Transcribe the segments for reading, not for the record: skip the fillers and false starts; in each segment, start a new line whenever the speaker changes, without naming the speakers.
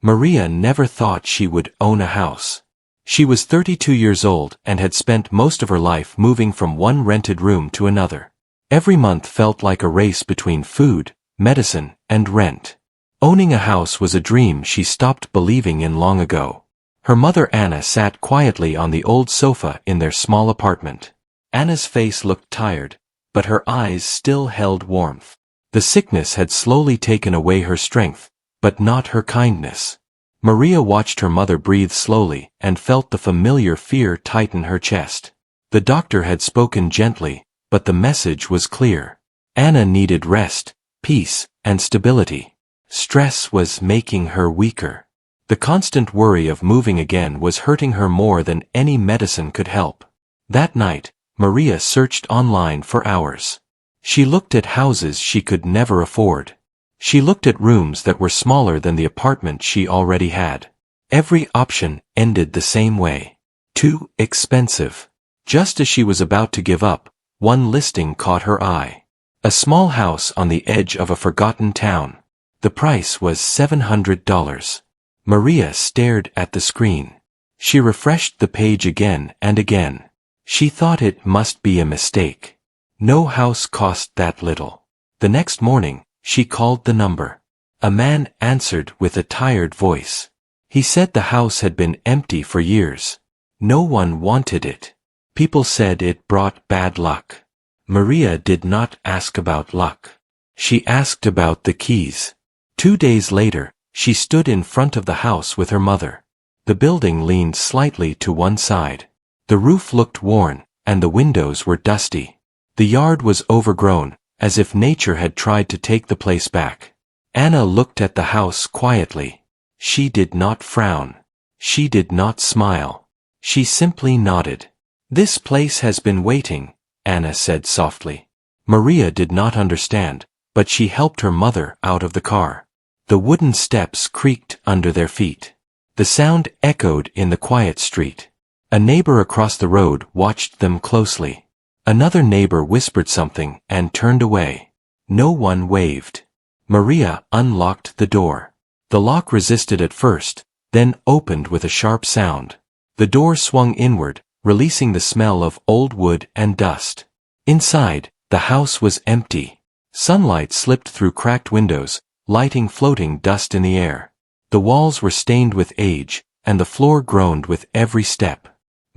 Maria never thought she would own a house. She was 32 years old and had spent most of her life moving from one rented room to another. Every month felt like a race between food, medicine, and rent. Owning a house was a dream she stopped believing in long ago. Her mother Anna sat quietly on the old sofa in their small apartment. Anna's face looked tired, but her eyes still held warmth. The sickness had slowly taken away her strength, but not her kindness. Maria watched her mother breathe slowly and felt the familiar fear tighten her chest. The doctor had spoken gently, but the message was clear. Anna needed rest, peace, and stability. Stress was making her weaker. The constant worry of moving again was hurting her more than any medicine could help. That night, Maria searched online for hours. She looked at houses she could never afford. She looked at rooms that were smaller than the apartment she already had. Every option ended the same way. Too expensive. Just as she was about to give up, one listing caught her eye. A small house on the edge of a forgotten town. The price was $700. Maria stared at the screen. She refreshed the page again and again. She thought it must be a mistake. No house cost that little. The next morning, she called the number. A man answered with a tired voice. He said the house had been empty for years. No one wanted it. People said it brought bad luck. Maria did not ask about luck. She asked about the keys. 2 days later, she stood in front of the house with her mother. The building leaned slightly to one side. The roof looked worn, and the windows were dusty. The yard was overgrown, as if nature had tried to take the place back. Anna looked at the house quietly. She did not frown. She did not smile. She simply nodded. "This place has been waiting," Anna said softly. Maria did not understand, but she helped her mother out of the car. The wooden steps creaked under their feet. The sound echoed in the quiet street. A neighbor across the road watched them closely. Another neighbor whispered something and turned away. No one waved. Maria unlocked the door. The lock resisted at first, then opened with a sharp sound. The door swung inward, releasing the smell of old wood and dust. Inside, the house was empty. Sunlight slipped through cracked windows, lighting floating dust in the air. The walls were stained with age, and the floor groaned with every step.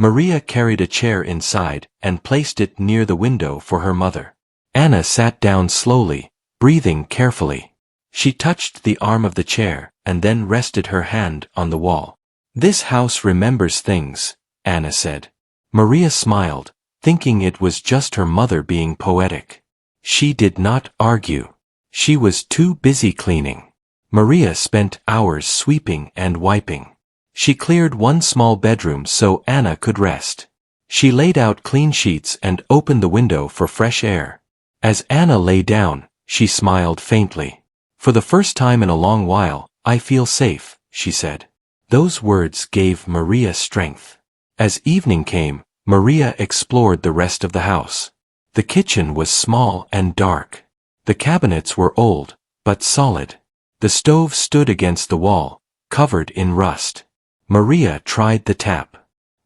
Maria carried a chair inside and placed it near the window for her mother. Anna sat down slowly, breathing carefully. She touched the arm of the chair and then rested her hand on the wall. "This house remembers things," Anna said. Maria smiled, thinking it was just her mother being poetic. She did not argue. She was too busy cleaning. Maria spent hours sweeping and wiping. She cleared one small bedroom so Anna could rest. She laid out clean sheets and opened the window for fresh air. As Anna lay down, she smiled faintly. "For the first time in a long while, I feel safe," she said. Those words gave Maria strength. As evening came, Maria explored the rest of the house. The kitchen was small and dark. The cabinets were old, but solid. The stove stood against the wall, covered in rust. Maria tried the tap.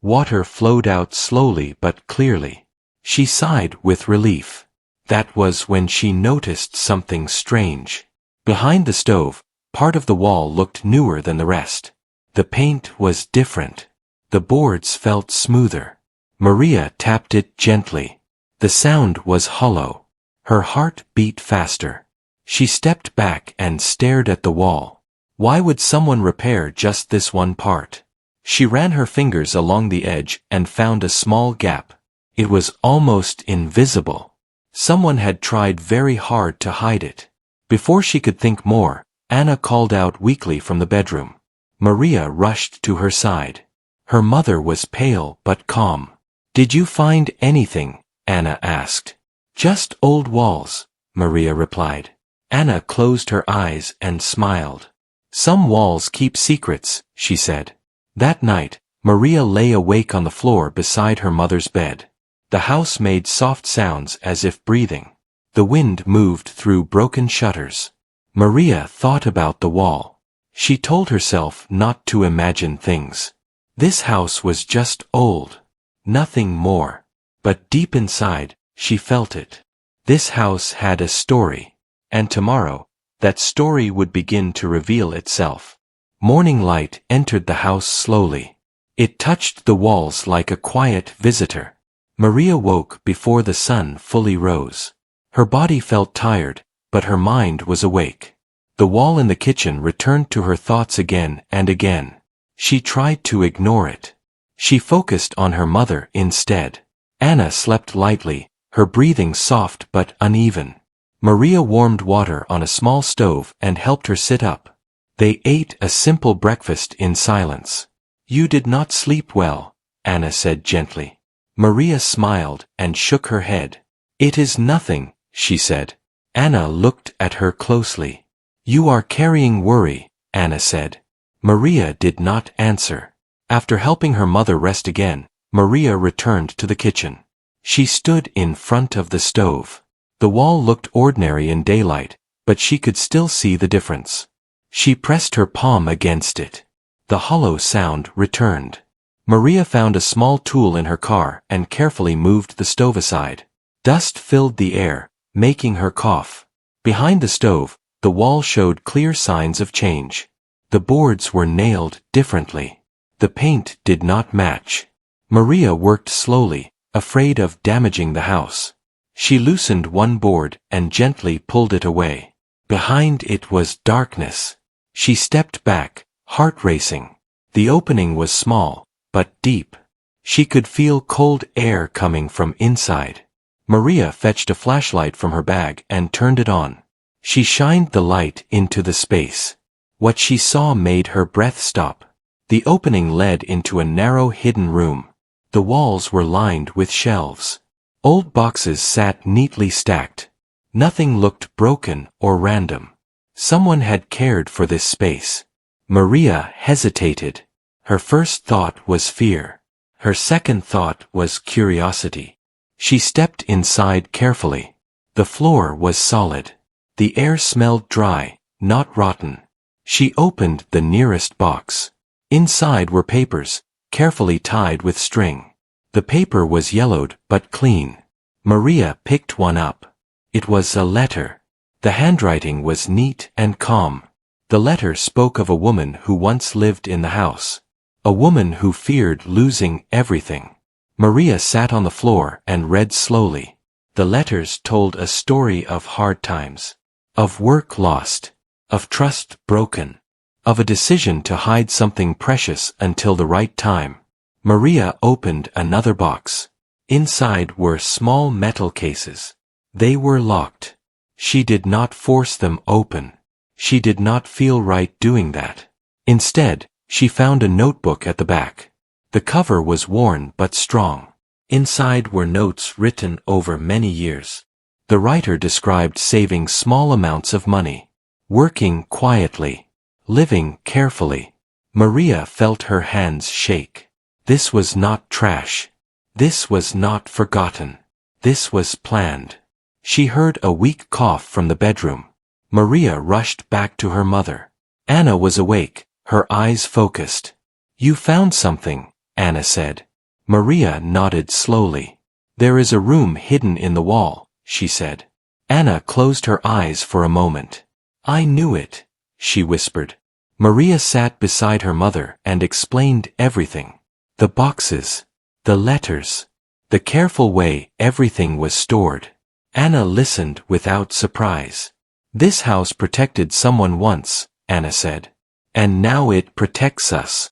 Water flowed out slowly but clearly. She sighed with relief. That was when she noticed something strange. Behind the stove, part of the wall looked newer than the rest. The paint was different. The boards felt smoother. Maria tapped it gently. The sound was hollow. Her heart beat faster. She stepped back and stared at the wall. Why would someone repair just this one part? She ran her fingers along the edge and found a small gap. It was almost invisible. Someone had tried very hard to hide it. Before she could think more, Anna called out weakly from the bedroom. Maria rushed to her side. Her mother was pale but calm. "Did you find anything?" Anna asked. "Just old walls," Maria replied. Anna closed her eyes and smiled. "Some walls keep secrets," she said. That night, Maria lay awake on the floor beside her mother's bed. The house made soft sounds as if breathing. The wind moved through broken shutters. Maria thought about the wall. She told herself not to imagine things. This house was just old. Nothing more. But deep inside, she felt it. This house had a story. And tomorrow, that story would begin to reveal itself. Morning light entered the house slowly. It touched the walls like a quiet visitor. Maria woke before the sun fully rose. Her body felt tired, but her mind was awake. The wall in the kitchen returned to her thoughts again and again. She tried to ignore it. She focused on her mother instead. Anna slept lightly, her breathing soft but uneven. Maria warmed water on a small stove and helped her sit up. They ate a simple breakfast in silence. "You did not sleep well," Anna said gently. Maria smiled and shook her head. "It is nothing," she said. Anna looked at her closely. "You are carrying worry," Anna said. Maria did not answer. After helping her mother rest again, Maria returned to the kitchen. She stood in front of the stove. The wall looked ordinary in daylight, but she could still see the difference. She pressed her palm against it. The hollow sound returned. Maria found a small tool in her car and carefully moved the stove aside. Dust filled the air, making her cough. Behind the stove, the wall showed clear signs of change. The boards were nailed differently. The paint did not match. Maria worked slowly, afraid of damaging the house. She loosened one board and gently pulled it away. Behind it was darkness. She stepped back, heart racing. The opening was small, but deep. She could feel cold air coming from inside. Maria fetched a flashlight from her bag and turned it on. She shined the light into the space. What she saw made her breath stop. The opening led into a narrow hidden room. The walls were lined with shelves. Old boxes sat neatly stacked. Nothing looked broken or random. Someone had cared for this space. Maria hesitated. Her first thought was fear. Her second thought was curiosity. She stepped inside carefully. The floor was solid. The air smelled dry, not rotten. She opened the nearest box. Inside were papers, carefully tied with string. The paper was yellowed but clean. Maria picked one up. It was a letter. The handwriting was neat and calm. The letter spoke of a woman who once lived in the house. A woman who feared losing everything. Maria sat on the floor and read slowly. The letters told a story of hard times. Of work lost. Of trust broken. Of a decision to hide something precious until the right time. Maria opened another box. Inside were small metal cases. They were locked. She did not force them open. She did not feel right doing that. Instead, she found a notebook at the back. The cover was worn but strong. Inside were notes written over many years. The writer described saving small amounts of money. Working quietly. Living carefully. Maria felt her hands shake. This was not trash. This was not forgotten. This was planned. She heard a weak cough from the bedroom. Maria rushed back to her mother. Anna was awake, her eyes focused. "You found something," Anna said. Maria nodded slowly. "There is a room hidden in the wall," she said. Anna closed her eyes for a moment. "I knew it," she whispered. Maria sat beside her mother and explained everything. The boxes. The letters. The careful way everything was stored. Anna listened without surprise. "This house protected someone once," Anna said. "And now it protects us."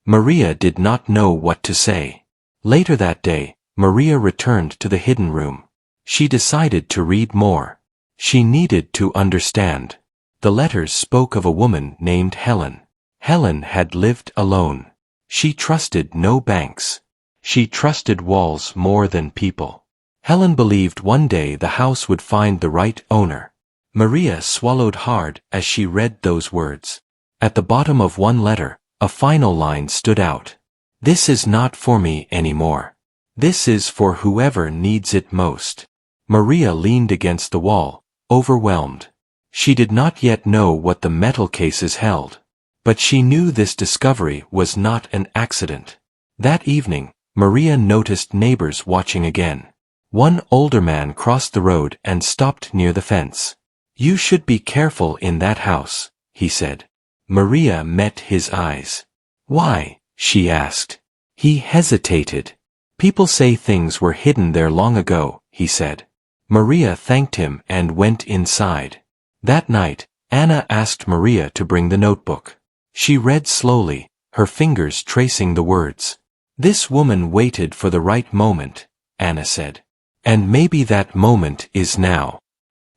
Maria did not know what to say. Later that day, Maria returned to the hidden room. She decided to read more. She needed to understand. The letters spoke of a woman named Helen. Helen had lived alone. She trusted no banks. She trusted walls more than people. Helen believed one day the house would find the right owner. Maria swallowed hard as she read those words. At the bottom of one letter, a final line stood out. "This is not for me anymore. This is for whoever needs it most." Maria leaned against the wall, overwhelmed. She did not yet know what the metal cases held. But she knew this discovery was not an accident. That evening, Maria noticed neighbors watching again. One older man crossed the road and stopped near the fence. "You should be careful in that house," he said. Maria met his eyes. "Why?" she asked. He hesitated. "People say things were hidden there long ago," he said. Maria thanked him and went inside. That night, Anna asked Maria to bring the notebook. She read slowly, her fingers tracing the words. "This woman waited for the right moment," Anna said. "And maybe that moment is now."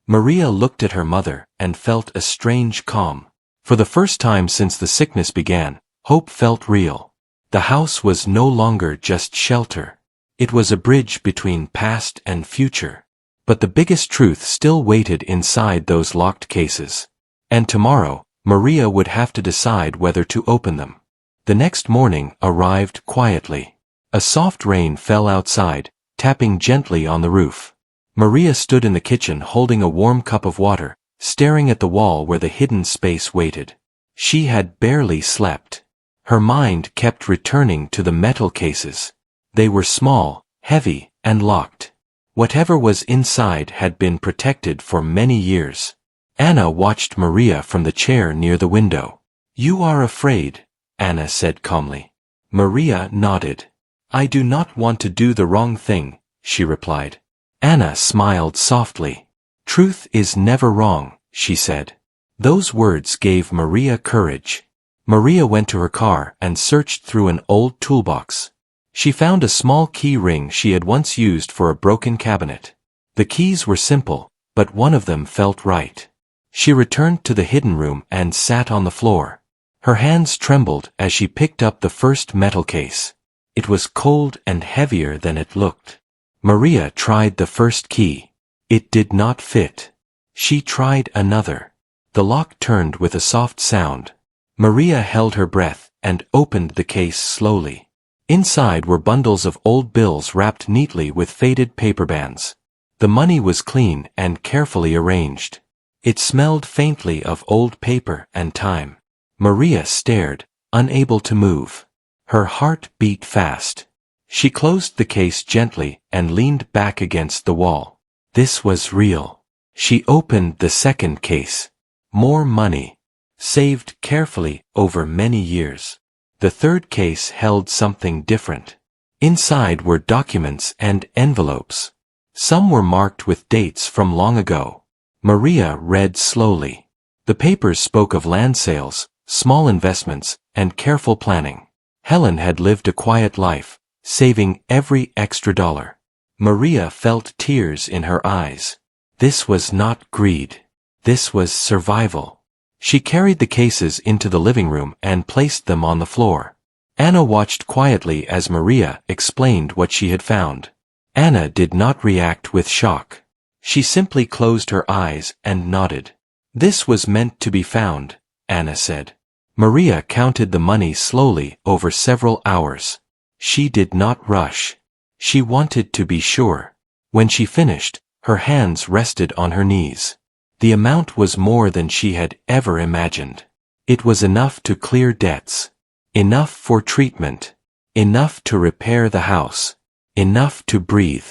Maria looked at her mother and felt a strange calm. For the first time since the sickness began, hope felt real. The house was no longer just shelter. It was a bridge between past and future. But the biggest truth still waited inside those locked cases. And tomorrow, Maria would have to decide whether to open them. The next morning arrived quietly. A soft rain fell outside, tapping gently on the roof. Maria stood in the kitchen holding a warm cup of water, staring at the wall where the hidden space waited. She had barely slept. Her mind kept returning to the metal cases. They were small, heavy, and locked. Whatever was inside had been protected for many years. Anna watched Maria from the chair near the window. "You are afraid," Anna said calmly. Maria nodded. "I do not want to do the wrong thing," she replied. Anna smiled softly. "Truth is never wrong," she said. Those words gave Maria courage. Maria went to her car and searched through an old toolbox. She found a small key ring she had once used for a broken cabinet. The keys were simple, but one of them felt right. She returned to the hidden room and sat on the floor. Her hands trembled as she picked up the first metal case. It was cold and heavier than it looked. Maria tried the first key. It did not fit. She tried another. The lock turned with a soft sound. Maria held her breath and opened the case slowly. Inside were bundles of old bills wrapped neatly with faded paper bands. The money was clean and carefully arranged. It smelled faintly of old paper and time. Maria stared, unable to move. Her heart beat fast. She closed the case gently and leaned back against the wall. This was real. She opened the second case. More money. Saved carefully over many years. The third case held something different. Inside were documents and envelopes. Some were marked with dates from long ago. Maria read slowly. The papers spoke of land sales, small investments, and careful planning. Helen had lived a quiet life, saving every extra dollar. Maria felt tears in her eyes. This was not greed. This was survival. She carried the cases into the living room and placed them on the floor. Anna watched quietly as Maria explained what she had found. Anna did not react with shock. She simply closed her eyes and nodded. "This was meant to be found," Anna said. Maria counted the money slowly over several hours. She did not rush. She wanted to be sure. When she finished, her hands rested on her knees. The amount was more than she had ever imagined. It was enough to clear debts. Enough for treatment. Enough to repair the house. Enough to breathe.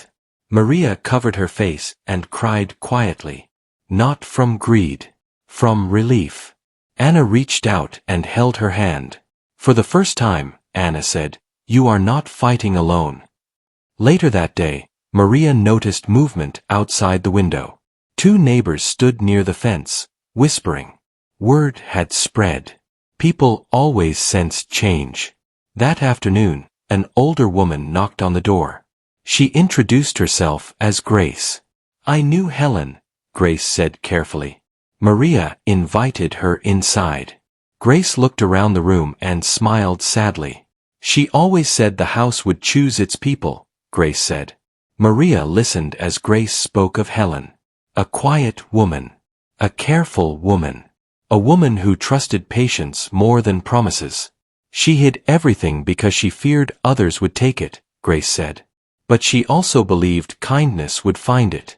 Maria covered her face and cried quietly. Not from greed. From relief. Anna reached out and held her hand. "For the first time," Anna said, "you are not fighting alone." Later that day, Maria noticed movement outside the window. Two neighbors stood near the fence, whispering. Word had spread. People always sensed change. That afternoon, an older woman knocked on the door. She introduced herself as Grace. "I knew Helen," Grace said carefully. Maria invited her inside. Grace looked around the room and smiled sadly. "She always said the house would choose its people," Grace said. Maria listened as Grace spoke of Helen. A quiet woman. A careful woman. A woman who trusted patience more than promises. She hid everything because she feared others would take it, Grace said. But she also believed kindness would find it.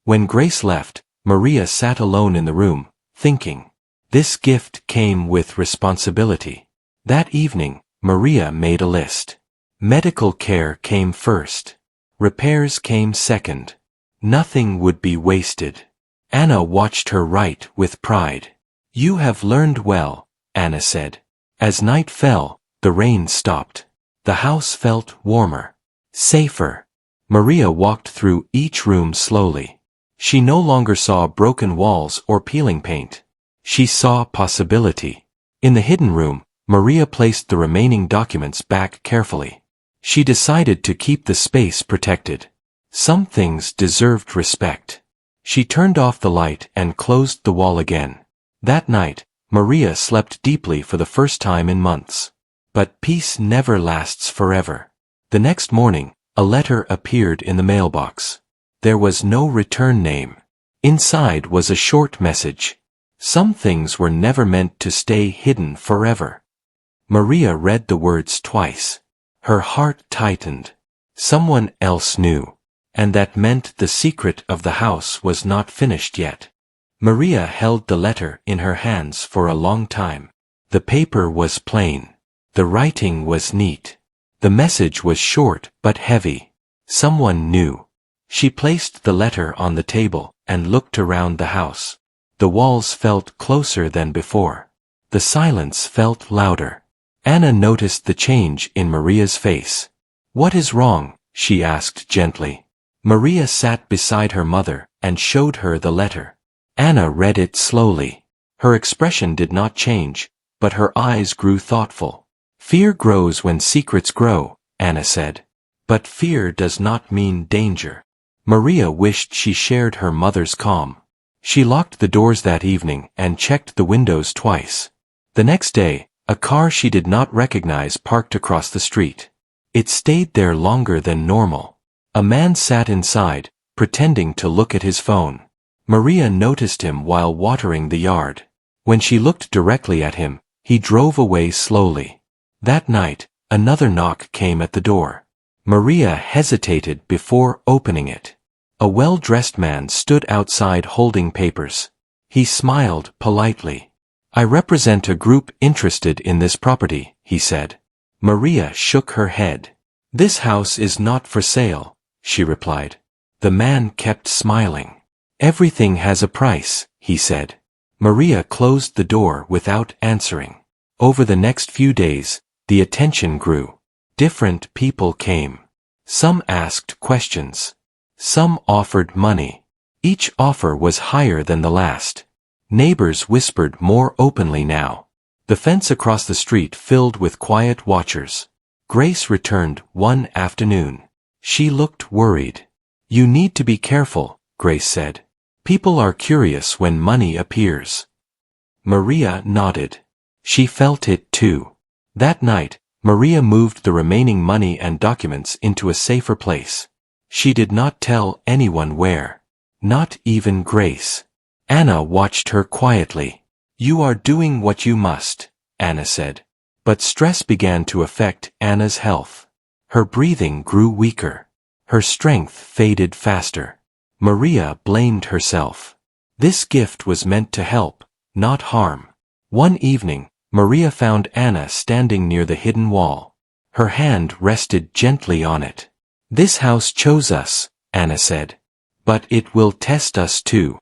When Grace left, Maria sat alone in the room, thinking. This gift came with responsibility. That evening, Maria made a list. Medical care came first. Repairs came second. Nothing would be wasted. Anna watched her write with pride. "You have learned well," Anna said. As night fell, the rain stopped. The house felt warmer, safer. Maria walked through each room slowly. She no longer saw broken walls or peeling paint. She saw possibility. In the hidden room, Maria placed the remaining documents back carefully. She decided to keep the space protected. Some things deserved respect. She turned off the light and closed the wall again. That night, Maria slept deeply for the first time in months. But peace never lasts forever. The next morning, a letter appeared in the mailbox. There was no return name. Inside was a short message. Some things were never meant to stay hidden forever. Maria read the words twice. Her heart tightened. Someone else knew. And that meant the secret of the house was not finished yet. Maria held the letter in her hands for a long time. The paper was plain. The writing was neat. The message was short but heavy. Someone knew. She placed the letter on the table and looked around the house. The walls felt closer than before. The silence felt louder. Anna noticed the change in Maria's face. "What is wrong?" she asked gently. Maria sat beside her mother and showed her the letter. Anna read it slowly. Her expression did not change, but her eyes grew thoughtful. "Fear grows when secrets grow," Anna said. "But fear does not mean danger." Maria wished she shared her mother's calm. She locked the doors that evening and checked the windows twice. The next day, a car she did not recognize parked across the street. It stayed there longer than normal. A man sat inside, pretending to look at his phone. Maria noticed him while watering the yard. When she looked directly at him, he drove away slowly. That night, another knock came at the door. Maria hesitated before opening it. A well-dressed man stood outside holding papers. He smiled politely. "I represent a group interested in this property," he said. Maria shook her head. "This house is not for sale," she replied. The man kept smiling. "Everything has a price," he said. Maria closed the door without answering. Over the next few days, the attention grew. Different people came. Some asked questions. Some offered money. Each offer was higher than the last. Neighbors whispered more openly now. The fence across the street filled with quiet watchers. Grace returned one afternoon. She looked worried. "You need to be careful," Grace said. "People are curious when money appears." Maria nodded. She felt it too. That night, Maria moved the remaining money and documents into a safer place. She did not tell anyone where. Not even Grace. Anna watched her quietly. "You are doing what you must," Anna said. But stress began to affect Anna's health. Her breathing grew weaker. Her strength faded faster. Maria blamed herself. This gift was meant to help, not harm. One evening, Maria found Anna standing near the hidden wall. Her hand rested gently on it. "This house chose us," Anna said. "But it will test us too."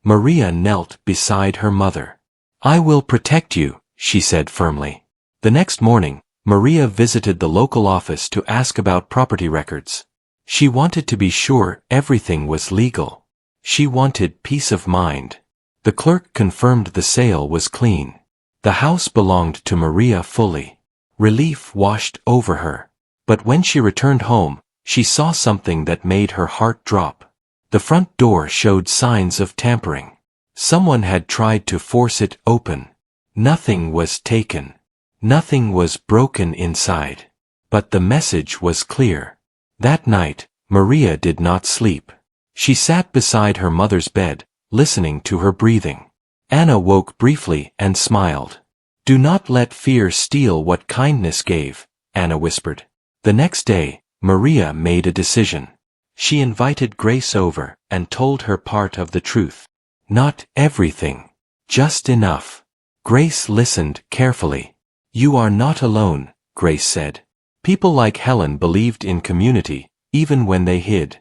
Maria knelt beside her mother. "I will protect you," she said firmly. The next morning, Maria visited the local office to ask about property records. She wanted to be sure everything was legal. She wanted peace of mind. The clerk confirmed the sale was clean. The house belonged to Maria fully. Relief washed over her. But when she returned home, she saw something that made her heart drop. The front door showed signs of tampering. Someone had tried to force it open. Nothing was taken. Nothing was broken inside. But the message was clear. That night, Maria did not sleep. She sat beside her mother's bed, listening to her breathing. Anna woke briefly and smiled. "Do not let fear steal what kindness gave," Anna whispered. The next day, Maria made a decision. She invited Grace over and told her part of the truth. Not everything. Just enough. Grace listened carefully. You are not alone, Grace said. People like Helen believed in community, even when they hid.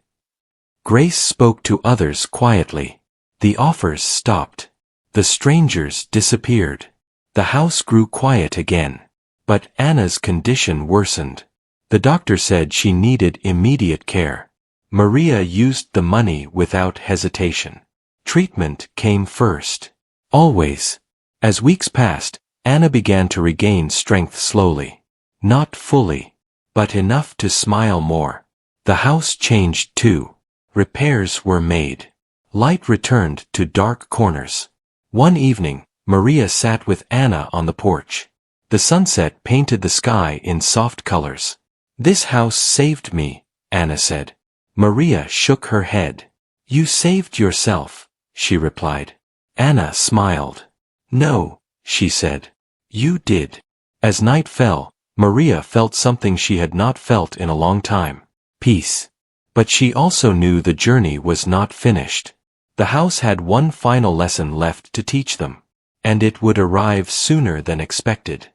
Grace spoke to others quietly. The offers stopped. The strangers disappeared. The house grew quiet again. But Anna's condition worsened. The doctor said she needed immediate care. Maria used the money without hesitation. Treatment came first. Always. As weeks passed, Anna began to regain strength slowly. Not fully, but enough to smile more. The house changed too. Repairs were made. Light returned to dark corners. One evening, Maria sat with Anna on the porch. The sunset painted the sky in soft colors. This house saved me, Anna said. Maria shook her head. You saved yourself, she replied. Anna smiled. No, she said. You did. As night fell, Maria felt something she had not felt in a long time. Peace. But she also knew the journey was not finished. The house had one final lesson left to teach them. And it would arrive sooner than expected.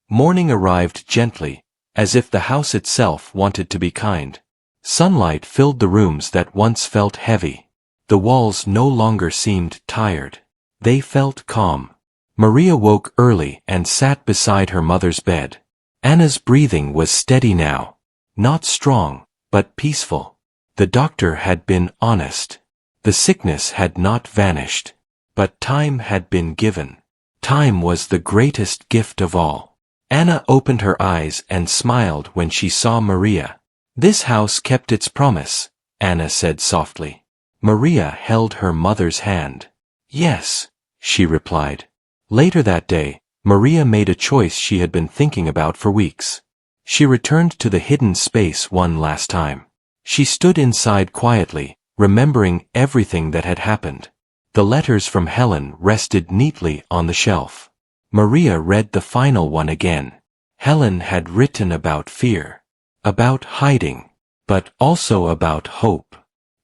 Morning arrived gently, as if the house itself wanted to be kind. Sunlight filled the rooms that once felt heavy. The walls no longer seemed tired. They felt calm. Maria woke early and sat beside her mother's bed. Anna's breathing was steady now. Not strong, but peaceful. The doctor had been honest. The sickness had not vanished. But time had been given. Time was the greatest gift of all. Anna opened her eyes and smiled when she saw Maria. This house kept its promise, Anna said softly. Maria held her mother's hand. Yes, she replied. Later that day, Maria made a choice she had been thinking about for weeks. She returned to the hidden space one last time. She stood inside quietly, remembering everything that had happened. The letters from Helen rested neatly on the shelf. Maria read the final one again. Helen had written about fear, about hiding, but also about hope.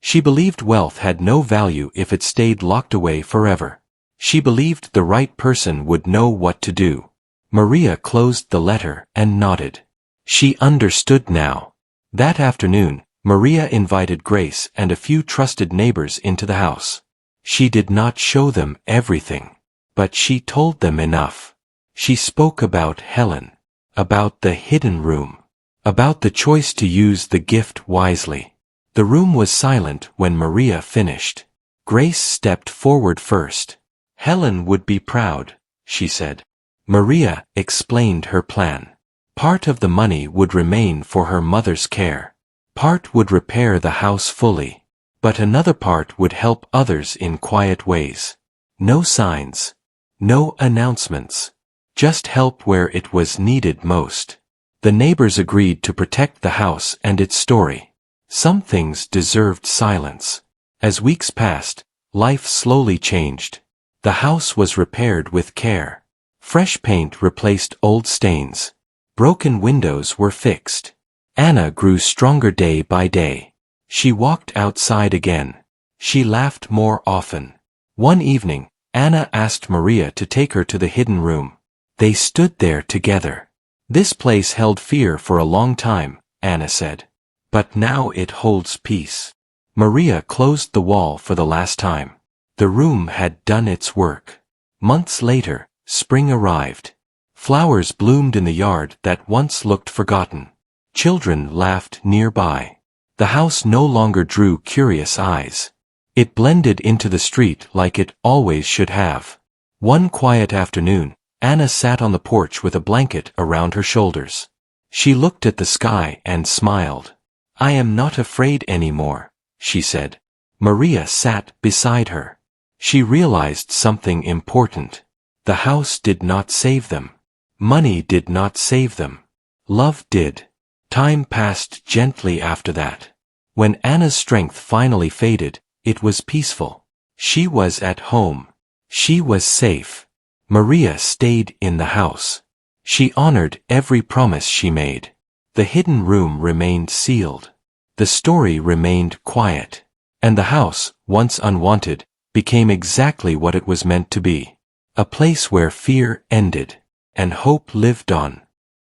She believed wealth had no value if it stayed locked away forever. She believed the right person would know what to do. Maria closed the letter and nodded. She understood now. That afternoon, Maria invited Grace and a few trusted neighbors into the house. She did not show them everything, but she told them enough. She spoke about Helen, about the hidden room, about the choice to use the gift wisely. The room was silent when Maria finished. Grace stepped forward first. Helen would be proud, she said. Maria explained her plan. Part of the money would remain for her mother's care. Part would repair the house fully. But another part would help others in quiet ways. No signs. No announcements. Just help where it was needed most. The neighbors agreed to protect the house and its story. Some things deserved silence. As weeks passed, life slowly changed. The house was repaired with care. Fresh paint replaced old stains. Broken windows were fixed. Anna grew stronger day by day. She walked outside again. She laughed more often. One evening, Anna asked Maria to take her to the hidden room. They stood there together. This place held fear for a long time, Anna said. But now it holds peace. Maria closed the wall for the last time. The room had done its work. Months later, spring arrived. Flowers bloomed in the yard that once looked forgotten. Children laughed nearby. The house no longer drew curious eyes. It blended into the street like it always should have. One quiet afternoon, Anna sat on the porch with a blanket around her shoulders. She looked at the sky and smiled. I am not afraid anymore, she said. Maria sat beside her. She realized something important. The house did not save them. Money did not save them. Love did. Time passed gently after that. When Anna's strength finally faded, it was peaceful. She was at home. She was safe. Maria stayed in the house. She honored every promise she made. The hidden room remained sealed. The story remained quiet. And the house, once unwanted, became exactly what it was meant to be. A place where fear ended and hope lived on.